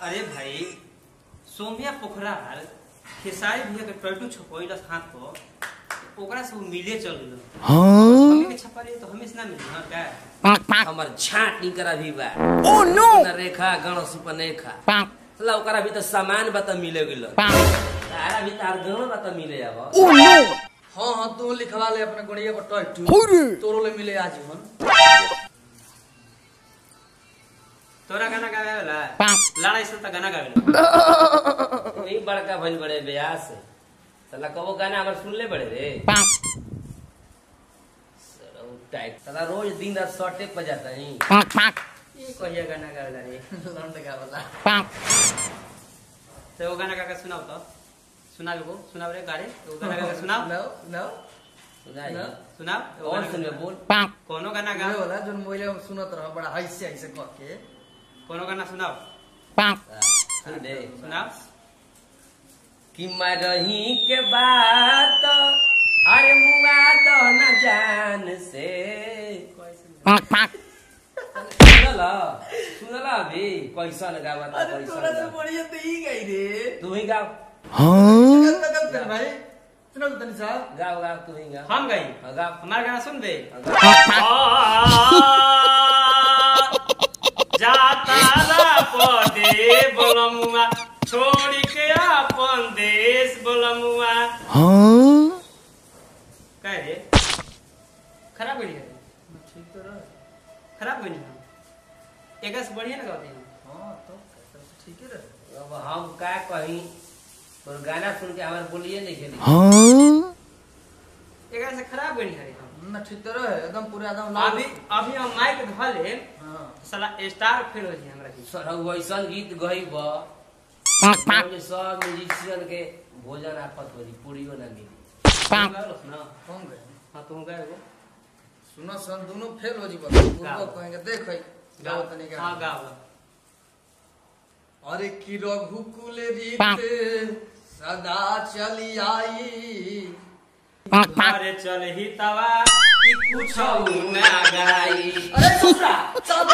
अरे भाई सोमिया पोखराल खेसारी भैया के टैटू छपइलस हाथ पर ओकरा से मिले चल गेल। हमें के छपा तो हमें से ना मिली हां का हमर छाट निकरा भी बा। ओह नो रेखा गणेश उपनेखा साला ओकरा भी तो सामान बता मिले गेल। तारा भी तार गण बता मिले अब। ओह नो हां हां तू लिखवा ले अपने गुड़िया को टैटू अरे तोरो ले मिले आजीवन। तोरा गाना गावे वाला लड़ाई से त गाना गावे वही बड़का भइल बड़े ब्यास साला कबो गाना हमर सुन ले बड़े रे। सरौ टाइट साला रोज दिन रात शॉर्टे पे जाता है। ये कहिया गाना गावेला रे लौंड गावला तो वो गाना गा के सुनाओ तो सुनाओ रे गाड़ी वो गाना गा के सुनाओ नो सुनाई सुनाओ और सुन बोल कोनो गाना गा गावे वाला जोन मोइले सुनत रह बड़ा हैसे हैसे कह के कोनो गाना सुनाओ सुन दे सुनाओ कि मरही के बात अरे मुआ तो न जान से सुनला अभी कैसा गावा था अरे तोरा से बढ़िया तो ही गई रे तू ही गाओ कर भाई सुनो तनी साहब गाओ तू ही गाओ हम गई गाओ हमारा गाना सुन दे गाओ। जाता ला पदे बोलमुआ छोड़ के अपन देश बोलमुआ कह रे खराब गई है ठीक तो रह खराब गई है एक से बढ़िया ना गाते हैं हां तो ठीक है रे अब हम का कहीं और गाना सुन के हमारे बोलिए नहीं खेली एक से खराब गई है ना ठीक तो रह एकदम पूरा एकदम अभी हम माइक धले हां साला स्टार फेल हो जी हमरा की सर वैसा गीत गईब सब म्यूजिशियन के भोजन आफत हो जी पूरियो ना मिली ना कौन गए हां तुम गए वो सुनो सन दोनों फेल हो जी पूर्व कहेंगे देख गाओ तनी गा हां गाओ अरे की रघुकुल रीत सदा चली आई अरे चल ही तवा कुछ ना गाई अरे ससुरा चल